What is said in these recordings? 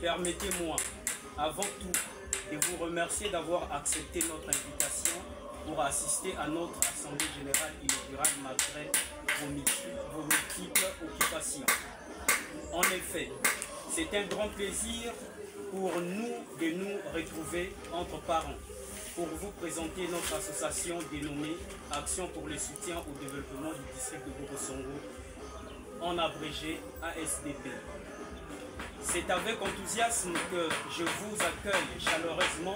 Permettez-moi, avant tout, de vous remercier d'avoir accepté notre invitation pour assister à notre Assemblée Générale inaugurale malgré vos multiples occupations. En effet, c'est un grand plaisir pour nous de nous retrouver entre parents pour vous présenter notre association dénommée Action pour le soutien au développement du district de Bokosongo, en abrégé ASDP. C'est avec enthousiasme que je vous accueille chaleureusement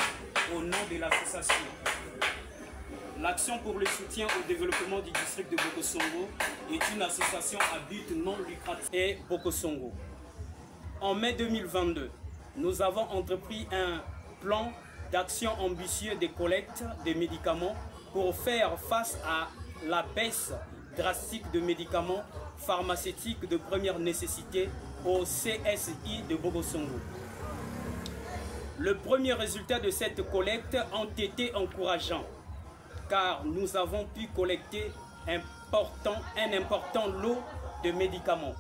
au nom de l'association. L'Action pour le soutien au développement du district de Bokosongo est une association à but non lucratif et Bokosongo. En mai 2022, nous avons entrepris un plan d'action ambitieux de collecte de médicaments pour faire face à la baisse drastique de médicaments pharmaceutiques de première nécessité au CSI de Bokosongo. Le premier résultat de cette collecte a été encourageant, car nous avons pu collecter un important lot de médicaments.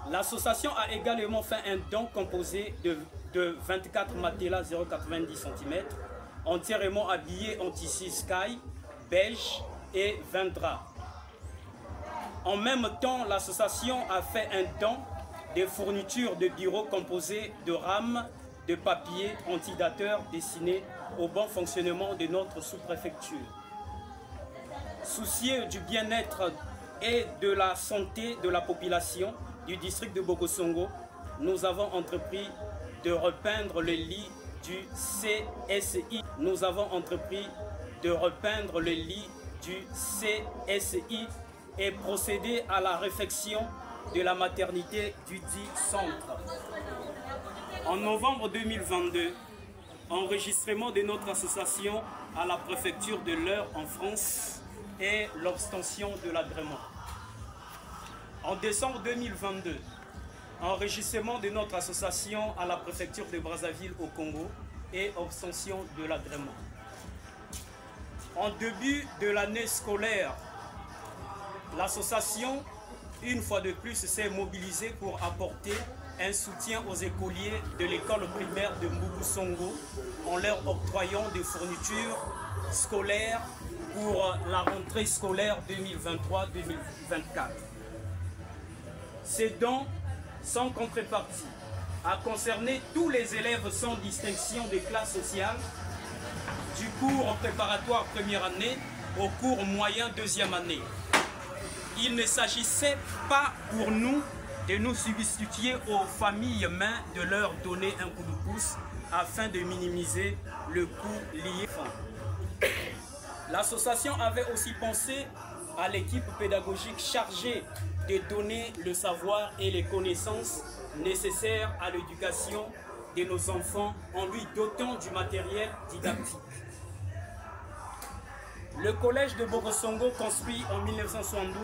L'association a également fait un don composé de 24 matelas 0,90 cm, entièrement habillés en tissu sky, beige et 20 draps. En même temps, l'association a fait un don de fournitures de bureaux composées de rames de papier antidateurs destinés au bon fonctionnement de notre sous-préfecture. Soucieux du bien-être et de la santé de la population du district de Bokosongo, nous avons entrepris de repeindre le lit du CSI. Nous avons entrepris de repeindre le lit du CSI et procéder à la réfection de la maternité du dit centre. En novembre 2022, enregistrement de notre association à la préfecture de l'Eure en France et l'obtention de l'agrément. En décembre 2022, enregistrement de notre association à la préfecture de Brazzaville au Congo et obtention de l'agrément. En début de l'année scolaire, l'association, une fois de plus, s'est mobilisée pour apporter un soutien aux écoliers de l'école primaire de Bokosongo en leur octroyant des fournitures scolaires pour la rentrée scolaire 2023-2024. Ces dons, sans contrepartie, a concerné tous les élèves sans distinction de classe sociale, du cours préparatoire première année au cours moyen deuxième année. Il ne s'agissait pas pour nous de nous substituer aux familles, mais de leur donner un coup de pouce afin de minimiser le coût lié. L'association avait aussi pensé à l'équipe pédagogique chargée de donner le savoir et les connaissances nécessaires à l'éducation de nos enfants en lui dotant du matériel didactique. Le collège de Bokosongo, construit en 1972,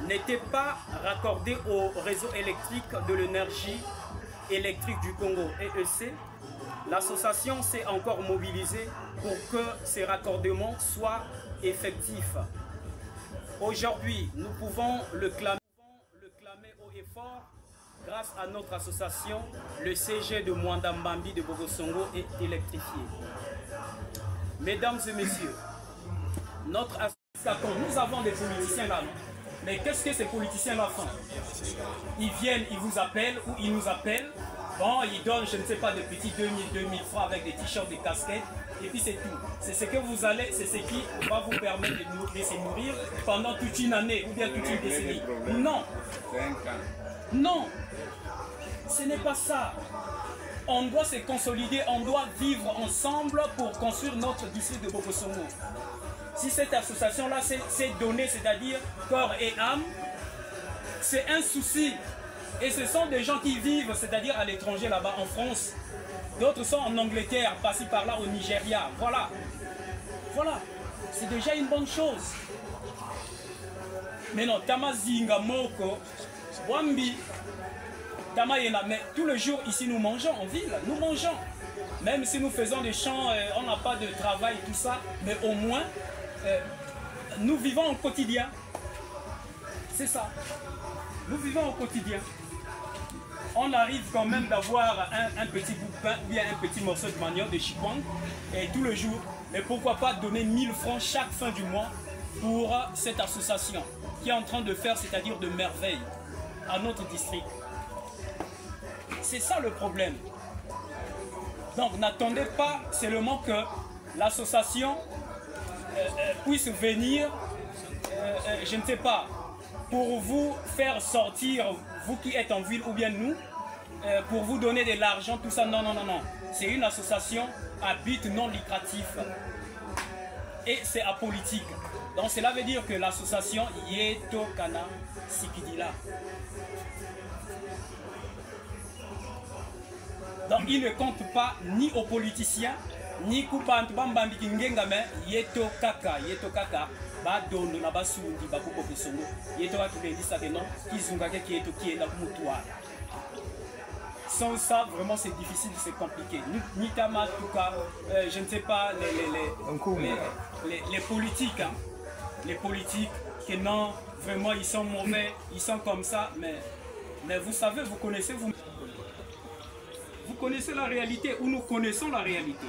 n'était pas raccordé au réseau électrique de l'énergie électrique du Congo, EEC. L'association s'est encore mobilisée pour que ces raccordements soient effectifs. Aujourd'hui, nous pouvons le clamer haut et fort. Grâce à notre association, le CG de Mwandambambi de Bokosongo est électrifié. Mesdames et messieurs, notre association, nous avons des politiciens là. Mais qu'est-ce que ces politiciens-là font? Ils viennent, ils vous appellent ou ils nous appellent. Bon, ils donnent, je ne sais pas, des petits 2000 francs avec des t-shirts, des casquettes. Et puis c'est tout. C'est ce que vous allez, c'est ce qui va vous permettre de se nourrir pendant toute une année ou bien toute une décennie. Non. Non. Ce n'est pas ça. On doit se consolider, on doit vivre ensemble pour construire notre district de Bokosongo. Si cette association-là s'est donnée, c'est-à-dire corps et âme, c'est un souci. Et ce sont des gens qui vivent, c'est-à-dire à l'étranger là-bas en France. D'autres sont en Angleterre, par-ci par-là au Nigeria. Voilà. Voilà. C'est déjà une bonne chose. Mais non, Tamazinga Moko, Wambi, Tamayena, mais tous les jours ici nous mangeons en ville, nous mangeons. Même si nous faisons des champs, on n'a pas de travail, tout ça, mais au moins, nous vivons au quotidien. C'est ça. Nous vivons au quotidien. on arrive quand même d'avoir un petit bout de pain, bien un petit morceau de manioc, de chikwang, et tout le jour. Mais pourquoi pas donner 1000 francs chaque fin du mois pour cette association qui est en train de faire, c'est-à-dire de merveilles à notre district. C'est ça le problème. Donc n'attendez pas seulement que l'association puisse venir, je ne sais pas, pour vous faire sortir, vous qui êtes en ville ou bien nous, pour vous donner de l'argent, tout ça. Non, non, non, non. C'est une association à but non lucratif. Et c'est apolitique. Donc cela veut dire que l'association Yeto Kana Sikidila. Donc il ne compte pas ni aux politiciens, ni coupantes bambandi kingengame Yeto Kaka, badondo na basundi bakuko kusongo. Yeto akibendisa que non, kizunga ke Yeto qui est là mutual. Sans ça, vraiment c'est difficile, c'est compliqué. Nitama, en tout cas, je ne sais pas, les politiques, hein, les politiques, que non, vraiment ils sont mauvais, ils sont comme ça, mais vous savez, vous connaissez la réalité, ou nous connaissons la réalité.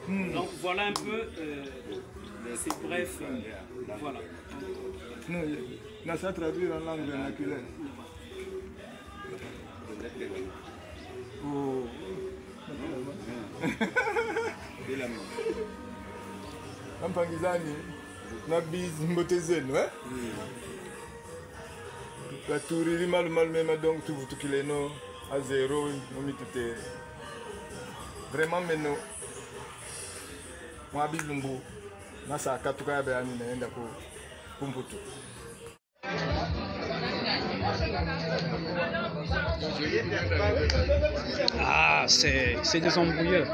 Donc voilà un peu, c'est bref, voilà. Non, ça traduit en langue vernaculaire. Oh. Ampangizani na biz mbote zenu la touriri mal même donc tout vous qu'il no à zéro no mitete vraiment meno mwa bilumbu na saa katuka ya bayani naenda ku kumbutu. Ah, c'est des embrouilleurs.